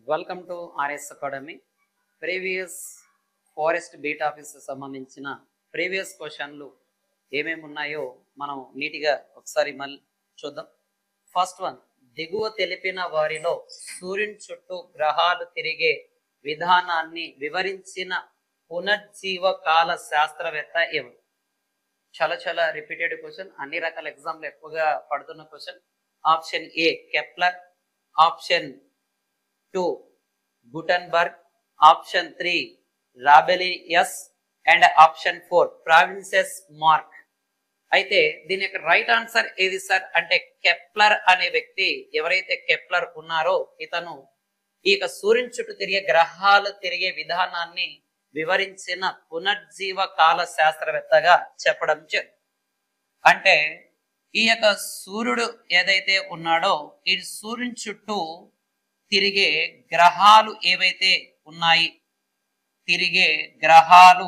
Welcome to RS academy. Previous forest beat office సంబంధించిన previous క్వశ్చన్లు ఏమేమి ఉన్నాయో మనం నీట్గా ఒకసారి మళ్ళీ చూద్దాం. ఫస్ట్ వన్, దిగువ తెలిపిన వారిలో సూర్యుని చుట్టూ గ్రహాలు తిరిగే విధానాన్ని వివరించిన పునర్జీవ కాల శాస్త్రవేత్త ఎవరు? చాలా రిపీటెడ్ క్వశ్చన్, అన్ని రకాల ఎగ్జామ్లు ఎక్కువగా పడుతున్న question. Option A Kepler, option 2 Gutenberg, option 3 రాబెలియస్ అండ్ ఆప్షన్ 4 ప్రావిన్సెస్ మార్క్. అయితే దీని యొక్క రైట్ ఆన్సర్ ఏది సార్ అంటే కెప్లర్ అనే వ్యక్తి. ఎవరైతే కెప్లర్ ఉన్నారో ఇతను ఈ యొక్క సూర్యుని చుట్టూ తిరిగే గ్రహాలు తిరిగే విధానాన్ని వివరించిన పునర్జీవ కాల శాస్త్రవేత్తగా చెప్పడం జరిగింది. అంటే ఈ యొక్క సూర్యుడు ఏదైతే ఉన్నాడో ఈ సూర్యుని చుట్టూ తిరిగే గ్రహాలు ఏవైతే ఉన్నాయి, తిరిగే గ్రహాలు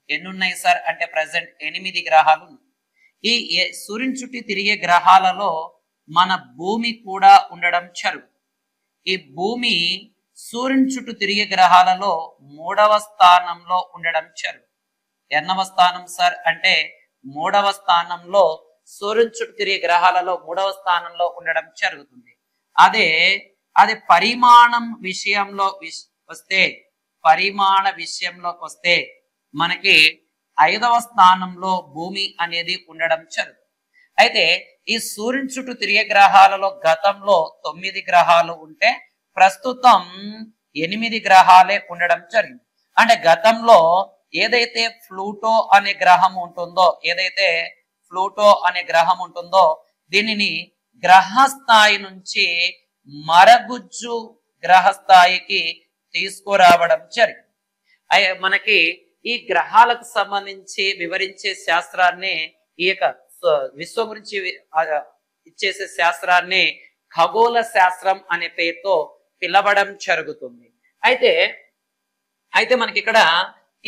ఎన్ని ఉన్నాయి సార్ అంటే ప్రజెంట్ 8 గ్రహాలు. ఈ సూర్యుని చుట్టూ తిరిగే గ్రహాలలో మన భూమి కూడా ఉండడం జరుగుతుంది. ఈ భూమి సూర్యుని చుట్టూ తిరిగే గ్రహాలలో 3వ స్థానంలో ఉండడం జరుగుతుంది. ఎన్నవ స్థానం సార్ అంటే 3వ స్థానంలో సూర్యుని చుట్టూ తిరిగే గ్రహాలలో 3వ స్థానంలో ఉండడం జరుగుతుంది. అదే పరిమాణం విషయంలో వస్తే మనకి 5వ స్థానంలో భూమి అనేది ఉండడం జరుగుతుంది. అయితే ఈ సూర్యుని చుట్టూ తిరిగే గ్రహాలలో గతంలో 9 గ్రహాలు ఉంటే ప్రస్తుతం 8 గ్రహాలే ఉండడం జరిగింది. అంటే గతంలో ఏదైతే ప్లూటో అనే గ్రహం ఉంటుందో దీనిని గ్రహ స్థాయి నుంచి మరగుజ్జు గ్రహ స్థాయికి తీసుకురావడం జరిగింది. మనకి ఈ గ్రహాలకు సంబంధించి వివరించే శాస్త్రాన్ని, ఈ యొక్క విశ్వం గురించి ఇచ్చేసే శాస్త్రాన్ని ఖగోళ శాస్త్రం అనే పేరుతో పిలవడం జరుగుతుంది. అయితే మనకి ఇక్కడ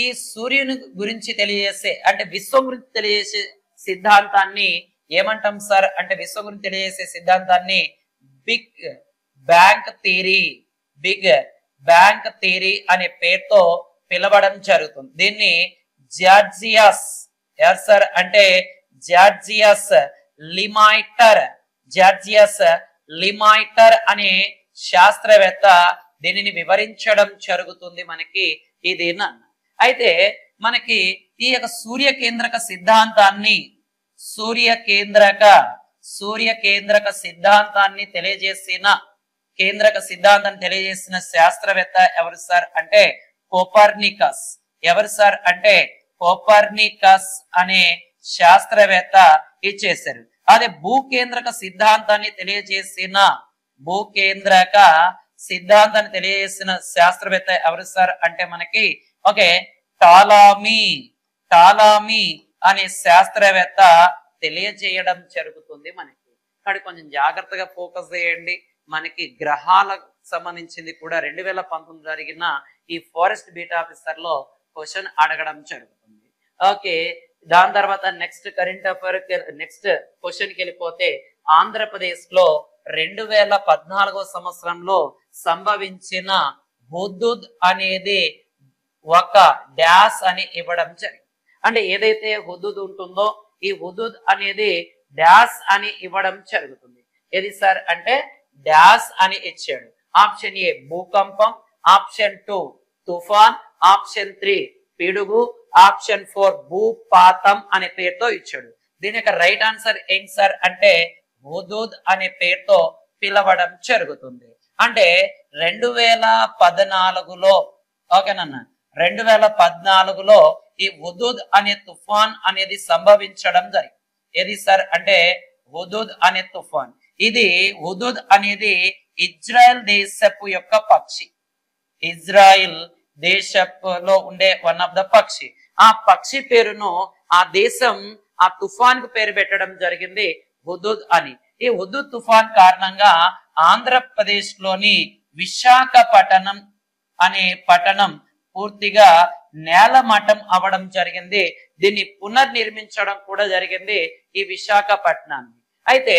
ఈ సూర్యుని గురించి తెలియజేసే అంటే విశ్వం గురించి తెలియజేసే సిద్ధాంతాన్ని ఏమంటాం సార్ అంటే విశ్వం గురించి తెలియజేసే సిద్ధాంతాన్ని బిగ్ బ్యాంక్ థియరీ అనే పేరుతో పిలవడం జరుగుతుంది. దీన్ని జార్జియస్ లిమాయిటర్ అనే శాస్త్రవేత్త దీనిని వివరించడం జరుగుతుంది మనకి ఇది. అయితే మనకి ఈ యొక్క సూర్య కేంద్రక సిద్ధాంతాన్ని తెలియజేసిన శాస్త్రవేత్త ఎవరు సార్ అంటే కోపర్నికస్. ఎవరు సార్ అంటే కోపర్నికస్ అనే శాస్త్రవేత్త ఇచ్చేశారు. అదే భూకేంద్రక సిద్ధాంతాన్ని తెలియజేసిన శాస్త్రవేత్త ఎవరు సార్ అంటే మనకి టాలమీ అనే శాస్త్రవేత్త తెలియజేయడం జరుగుతుంది మనకి. ఇక్కడ కొంచెం జాగ్రత్తగా ఫోకస్ చేయండి. మనకి గ్రహాలకు సంబంధించింది కూడా 2019 జరిగిన ఈ ఫారెస్ట్ బీట్ ఆఫీసర్ లో క్వశ్చన్ అడగడం జరుగుతుంది. దాని తర్వాత next current affair next question కి వెళ్ళిపోతే ఆంధ్రప్రదేశ్ లో 2014 సంవత్సరంలో సంభవించిన హుద్హుద్ అనేది ఒక డాష్ అని ఇవ్వడం జరిగింది. అంటే ఏదైతే హుద్హుద్ ఉంటుందో ఈ హుద్హుద్ అనేది డాష్ అని ఇవ్వడం జరుగుతుంది. ఏది సార్ అంటే డాష్ అని ఇచ్చాడు. ఆప్షన్ ఏ భూకంపం, ఆప్షన్ 2 తుఫాన్, ఆప్షన్ 3 పిడుగు, ఆప్షన్ 4 భూపాతం అనే పేరుతో ఇచ్చాడు. దీని యొక్క రైట్ ఆన్సర్ ఏంటి సార్ అంటే హుద్హుద్ అనే పేరుతో పిలవడం జరుగుతుంది. అంటే 2014లో 2014లో ఈ హుద్హుద్ అనే తుఫాన్ అనేది సంభవించడం జరిగింది. ఏది సార్ అంటే హుద్హుద్ అనే తుఫాన్. హుద్హుద్ అనేది ఇజ్రాయెల్ దేశపు యొక్క పక్షి. ఇజ్రాయెల్ దేశపులో ఉండే వన్ ఆఫ్ ద పక్షి. ఆ పక్షి పేరును ఆ దేశం ఆ తుఫాన్ కు పేరు పెట్టడం జరిగింది హుద్హుద్ అని. ఈ హుద్హుద్ తుఫాన్ కారణంగా ఆంధ్రప్రదేశ్ లోని విశాఖపట్నం అనే పట్టణం పూర్తిగా నేలమట్టం అవడం జరిగింది. దీన్ని పునర్నిర్మించడం కూడా జరిగింది ఈ విశాఖపట్నాన్ని. అయితే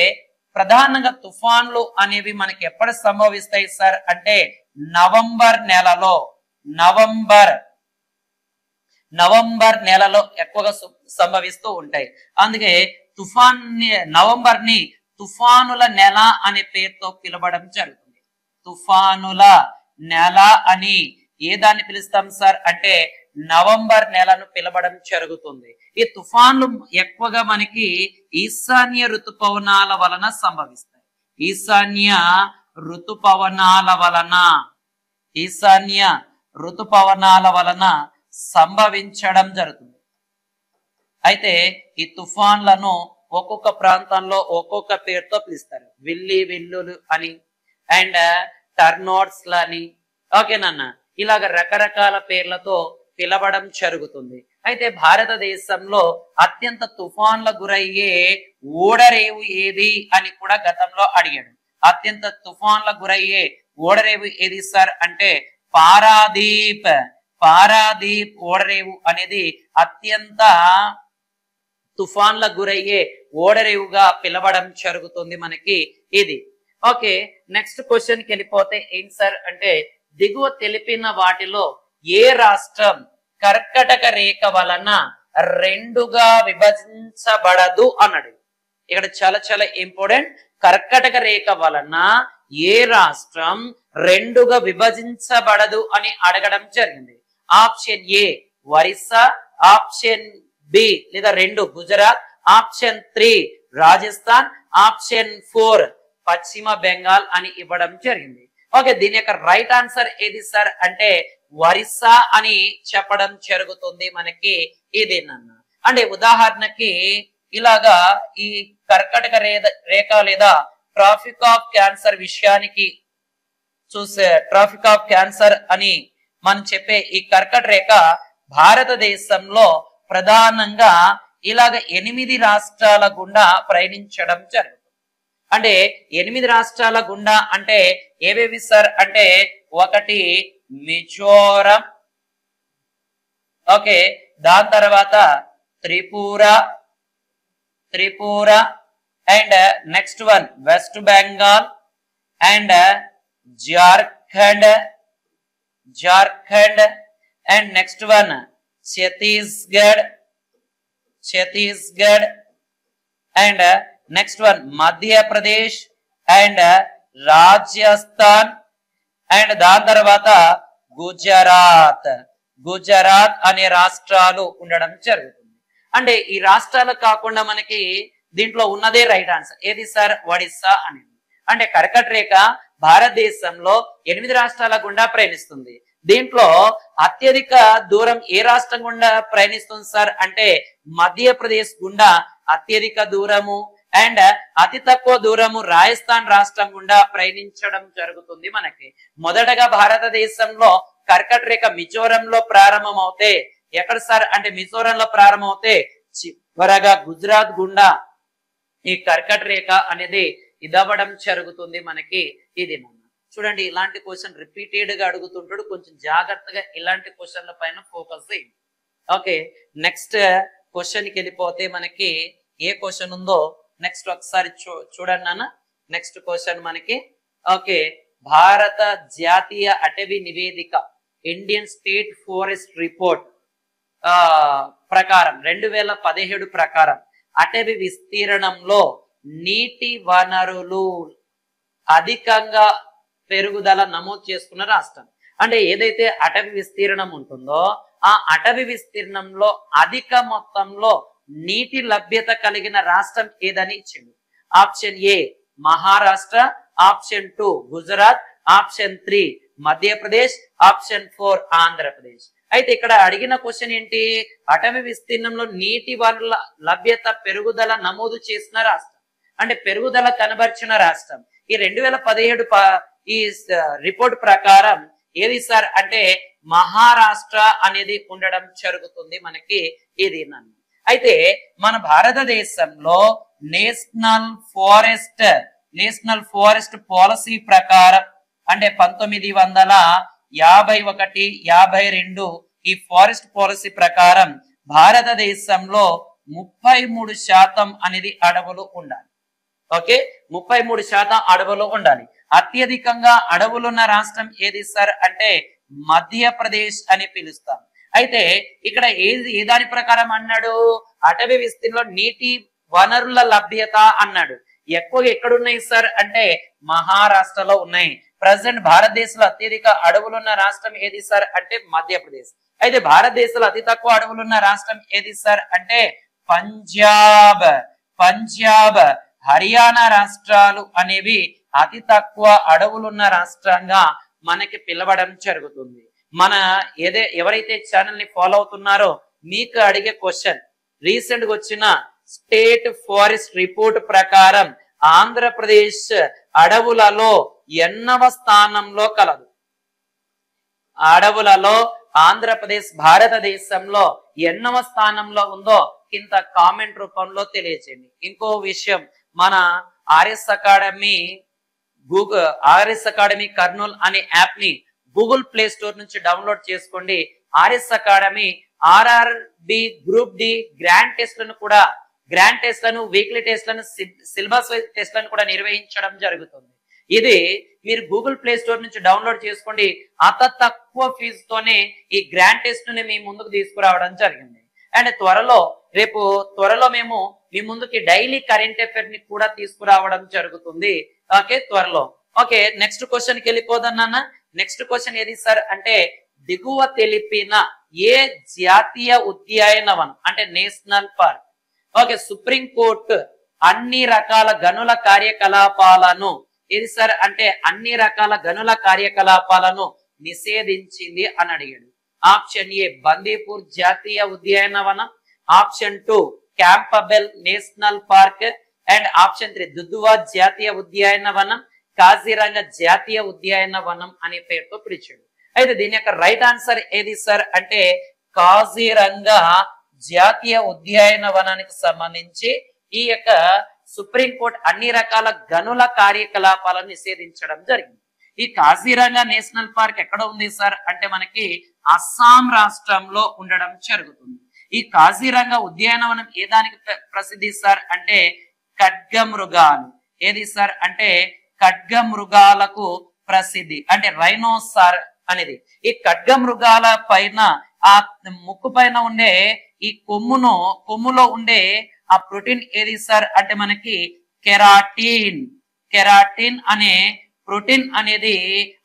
ప్రధానంగా తుఫాన్లు అనేవి మనకి ఎప్పుడు సంభవిస్తాయి సార్ అంటే నవంబర్ నెలలో ఎక్కువగా సంభవిస్తూ ఉంటాయి. అందుకే నవంబర్ ని తుఫానుల నెల అనే పేరుతో పిలవడం జరుగుతుంది. తుఫానుల నెల అని ఏ దాన్ని పిలుస్తాం సార్ అంటే నవంబర్ నెలను పిలవడం జరుగుతుంది. ఈ తుఫాన్లు ఎక్కువగా మనకి ఈశాన్య ఋతుపవనాల వలన సంభవిస్తాయి. ఈశాన్య ఋతుపవనాల వలన సంభవించడం జరుగుతుంది. అయితే ఈ తుఫాన్లను ఒక్కొక్క ప్రాంతంలో ఒక్కొక్క పేరుతో పిలుస్తారు. విల్లులు అని అండ్ టర్నోడ్స్ లని ఓకేనన్న ఇలాగ రకరకాల పేర్లతో పిలవడం జరుగుతుంది. అయితే భారతదేశంలో అత్యంత తుఫాన్ల గురయ్యే ఓడరేవు ఏది అని కూడా గతంలో అడిగాడు. అత్యంత తుఫాన్ల గురయ్యే ఓడరేవు ఏది సార్ అంటే పారాదీప్ ఓడరేవు అనేది అత్యంత తుఫాన్ల గురయ్యే ఓడరేవుగా పిలవడం జరుగుతుంది మనకి ఇది. ఓకే, నెక్స్ట్ క్వశ్చన్ కి వెళ్ళిపోతే ఏంటి సార్ అంటే దిగువ తెలిపిన వాటిలో ఏ రాష్ట్రం కర్కటక రేఖ వలన రెండుగా విభజించబడదు అన్నాడు. ఇక్కడ చాలా చాలా ఇంపార్టెంట్. కర్కటక రేఖ వలన ఏ రాష్ట్రం రెండుగా విభజించబడదు అని అడగడం జరిగింది. Option A Orissa, option B లేదా 2 గుజరాత్, ఆప్షన్ 3 రాజస్థాన్, ఆప్షన్ 4 పశ్చిమ బెంగాల్ అని ఇవ్వడం జరిగింది. ఓకే, దీని యొక్క రైట్ ఆన్సర్ ఏది సార్ అంటే ఒరిస్సా అని చెప్పడం జరుగుతుంది మనకి ఇది నన్న. అంటే ఉదాహరణకి ఇలాగా ఈ కర్కటక రేఖ లేదా ట్రాఫిక్ ఆఫ్ క్యాన్సర్ విషయానికి చూసే ట్రాఫిక్ ఆఫ్ క్యాన్సర్ అని మనం చెప్పే ఈ కర్కట రేఖ భారతదేశంలో ప్రధానంగా ఇలాగ 8 రాష్ట్రాల గుండా ప్రయాణించడం జరుగుతుంది. అంటే 8 రాష్ట్రాల గుండా అంటే ఏవేవి సార్ అంటే 1 మిజోరం, ఓకే, దాని తర్వాత Tripura and next one west Bengal and Jharkhand and next one Chhattisgarh and next one Madhya Pradesh and Rajasthan and దాని తర్వాత గుజరాత్ అనే రాష్ట్రాలు ఉండడం జరుగుతుంది. అంటే ఈ రాష్ట్రాలు కాకుండా మనకి దీంట్లో ఉన్నదే రైట్ ఆన్సర్ ఏది సార్ ఒడిస్సా అనేది. అంటే కర్కట రేఖ భారతదేశంలో 8 రాష్ట్రాల గుండా ప్రయాణిస్తుంది. దీంట్లో అత్యధిక దూరం ఏ రాష్ట్రం గుండా ప్రయాణిస్తుంది సార్ అంటే మధ్యప్రదేశ్ గుండా అత్యధిక దూరము అండ్ అతి తక్కువ దూరము రాజస్థాన్ రాష్ట్రం గుండా ప్రయాణించడం జరుగుతుంది మనకి. మొదటగా భారతదేశంలో కర్కట రేఖ మిజోరంలో ప్రారంభమవుతే ఎక్కడ సార్ అంటే మిజోరంలో ప్రారంభమవుతే చివరగా గుజరాత్ గుండా ఈ కర్కట రేఖ అనేది ఇదవ్వడం జరుగుతుంది మనకి ఇది. చూడండి, ఇలాంటి క్వశ్చన్ రిపీటెడ్ గా అడుగుతుంటాడు, కొంచెం జాగ్రత్తగా ఇలాంటి క్వశ్చన్ల పైన ఫోకస్ చేయండి. ఓకే, నెక్స్ట్ క్వశ్చన్ కి వెళ్ళిపోతే మనకి ఏ క్వశ్చన్ ఉందో నెక్స్ట్ ఒకసారి చూడండి నాన్న. నెక్స్ట్ క్వశ్చన్ మనకి ఓకే, భారత జాతీయ అటవీ నివేదిక ఇండియన్ స్టేట్ ఫారెస్ట్ రిపోర్ట్ ప్రకారం 2017 ప్రకారం అటవీ విస్తీర్ణంలో నీటి వనరులు అధికంగా పెరుగుదల నమోదు చేసుకున్న రాష్ట్రం. అంటే ఏదైతే అటవీ విస్తీర్ణం ఉంటుందో ఆ అటవీ విస్తీర్ణంలో అధిక మొత్తంలో నీటి లభ్యత కలిగిన రాష్ట్రం ఏదని ఇచ్చింది. Option A Maharashtra, option 2 Gujarat, option 3 Madhya Pradesh, option 4 Andhra Pradesh. అయితే ఇక్కడ అడిగిన క్వశ్చన్ ఏంటి, అటవీ విస్తీర్ణంలో నీటి వనరుల లభ్యత పెరుగుదల నమోదు చేసిన రాష్ట్రం అంటే పెరుగుదల కనబరిచిన రాష్ట్రం. ఈ 2017 ఈ రిపోర్ట్ ప్రకారం ఏది సార్ అంటే మహారాష్ట్ర అనేది ఉండడం జరుగుతుంది మనకి ఇది నన్ను. అయితే మన భారతదేశంలో నేషనల్ ఫారెస్ట్ పాలసీ ప్రకారం అంటే 1951-52 ఈ ఫారెస్ట్ పాలసీ ప్రకారం భారతదేశంలో 33% అనేది అడవులు ఉండాలి. ఓకే, 33% అడవులు ఉండాలి. అత్యధికంగా అడవులున్న రాష్ట్రం ఏది సార్ అంటే మధ్యప్రదేశ్ అని పిలుస్తాం. అయితే ఇక్కడ ఏ దాని ప్రకారం అన్నాడు, అటవీ విస్తీర్ణంలో నీటి వనరుల లభ్యత అన్నాడు. ఎక్కువగా ఎక్కడున్నాయి సార్ అంటే మహారాష్ట్రలో ఉన్నాయి. ప్రజెంట్ భారతదేశంలో అత్యధిక అడవులున్న రాష్ట్రం ఏది సార్ అంటే మధ్యప్రదేశ్. అయితే భారతదేశంలో అతి తక్కువ అడవులున్న రాష్ట్రం ఏది సార్ అంటే పంజాబ్ హర్యానా రాష్ట్రాలు అనేవి అతి తక్కువ అడవులున్న రాష్ట్రంగా మనకి పిలవడం జరుగుతుంది. మన ఎవరైతే ఛానల్ ని ఫాలో అవుతున్నారో మీకు అడిగే క్వశ్చన్, రీసెంట్ గా వచ్చిన స్టేట్ ఫారెస్ట్ రిపోర్ట్ ప్రకారం ఆంధ్రప్రదేశ్ అడవులలో ఎన్నవ స్థానంలో కలదు? అడవులలో ఆంధ్రప్రదేశ్ భారతదేశంలో ఎన్నవ స్థానంలో ఉందో కింద కామెంట్ రూపంలో తెలియజేయండి. ఇంకో విషయం, మన ఆర్ఎస్ అకాడమీ కర్నూల్ అనే యాప్ ని గూగుల్ ప్లే స్టోర్ నుంచి డౌన్లోడ్ చేసుకోండి. RS academy RRB group D grand టెస్ట్లను వీక్లీ టెస్ట్లను సిలబస్ వైజ్ టెస్ట్లను కూడా నిర్వహించడం జరుగుతుంది. ఇది మీరు గూగుల్ ప్లే స్టోర్ నుంచి డౌన్లోడ్ చేసుకోండి. అంత తక్కువ ఫీజుతోనే ఈ గ్రాండ్ టెస్ట్ ని మీ ముందుకు తీసుకురావడం జరిగింది. అండ్ త్వరలో మేము మీ ముందుకి డైలీ కరెంట్ అఫైర్ ని కూడా తీసుకురావడం జరుగుతుంది. ఓకే, త్వరలో. ఓకే, నెక్స్ట్ క్వశ్చన్ కి వెళ్ళిపోదాం నాన్న. నెక్స్ట్ క్వశ్చన్ ఏది సార్ అంటే దిగువ తెలిపిన ఏ జాతీయ ఉద్యానవనం అంటే national park. Okay, supreme court అన్ని రకాల గనుల కార్యకలాపాలను ఏది సార్ అంటే అన్ని రకాల గనుల కార్యకలాపాలను నిషేధించింది అని అడిగాడు. ఆప్షన్ ఏ బందీపూర్ జాతీయ ఉద్యానవనం, option 2 Campbell national park, and option 3 Dudhwa జాతీయ ఉద్యానవనం, కాజీరంగా జాతీయ ఉద్యానవనం అనే పేరుతో పిలిచాడు. అయితే దీని యొక్క రైట్ ఆన్సర్ ఏది సార్ అంటే కాజీరంగా జాతీయ ఉద్యానవనానికి సంబంధించి ఈ యొక్క సుప్రీంకోర్టు అన్ని రకాల గనుల కార్యకలాపాలను నిషేధించడం జరిగింది. ఈ కాజీరంగా నేషనల్ పార్క్ ఎక్కడ ఉంది సార్ అంటే మనకి అస్సాం రాష్ట్రంలో ఉండడం జరుగుతుంది. ఈ కాజీరంగా ఉద్యానవనం ఏ దానికి ప్రసిద్ధి సార్ అంటే ఖడ్గమృగాలు. ఏది సార్ అంటే ఖడ్గమృగాలకు ప్రసిద్ధి, అంటే రైనోసార్ అనేది. ఈ ఖడ్గమృగాల పైన ఆ ముక్కు పైన ఉండే ఈ కొమ్ములో ఉండే ఆ ప్రోటీన్ ఏది సార్ అంటే మనకి కెరాటిన్ అనే ప్రోటీన్ అనేది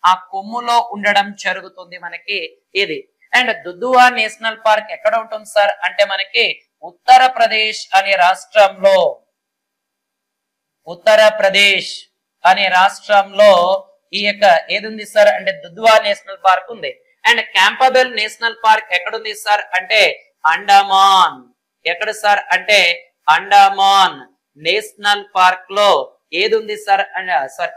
ఆ కొమ్ములో ఉండడం జరుగుతుంది మనకి ఇది. అండ్ దుద్దువా నేషనల్ పార్క్ ఎక్కడ ఉంటుంది సార్ అంటే మనకి ఉత్తరప్రదేశ్ అనే రాష్ట్రంలో ఈ యొక్క ఏది ఉంది సార్ అంటే దుద్దువా నేషనల్ పార్క్ ఉంది. అండ్ క్యాంపబెల్ నేషనల్ పార్క్ ఎక్కడుంది సార్ అంటే అండమాన్. ఎక్కడ సార్ అంటే అండమాన్ నేషనల్ పార్క్ లో ఏది ఉంది సార్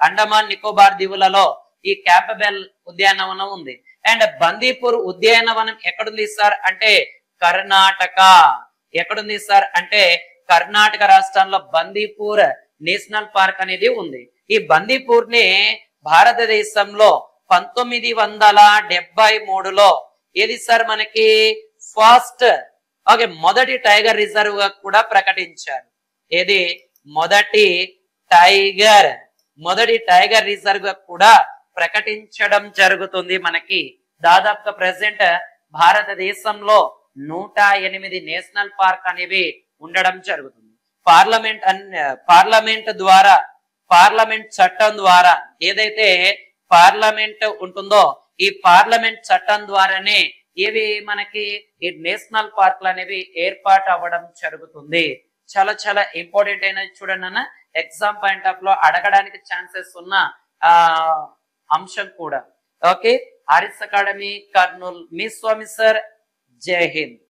అండమాన్ నికోబార్ దీవులలో ఈ క్యాంపబెల్ ఉద్యానవనం ఉంది. అండ్ బందీపూర్ ఉద్యానవనం ఎక్కడుంది సార్ అంటే కర్ణాటక. ఎక్కడుంది సార్ అంటే కర్ణాటక రాష్ట్రంలో బందీపూర్ నేషనల్ పార్క్ అనేది ఉంది. ఈ బందీపూర్ ని భారతదేశంలో 1973లో ఏది సార్ మనకి మొదటి టైగర్ రిజర్వ్ గా కూడా ప్రకటించారు. ఏది మొదటి టైగర్ రిజర్వ్ గా కూడా ప్రకటించడం జరుగుతుంది మనకి. దాదాపుగా ప్రెసెంట్ భారతదేశంలో 108 నేషనల్ పార్క్ అనేవి ఉండడం జరుగుతుంది. పార్లమెంట్ చట్టం ద్వారా ఏదైతే పార్లమెంట్ ఉంటుందో ఈ పార్లమెంట్ చట్టం ద్వారానే ఇవి మనకి ఈ నేషనల్ పార్క్లు అనేవి ఏర్పాటు అవ్వడం జరుగుతుంది. చాలా చాలా ఇంపార్టెంట్ అయినది చూడండి అన్న, ఎగ్జామ్ పాయింట్ ఆఫ్ లో అడగడానికి ఛాన్సెస్ ఉన్న అంశం కూడా. ఓకే, ఆర్ఎస్ అకాడమీ కర్నూల్, మీ స్వామి సార్, జై హింద్.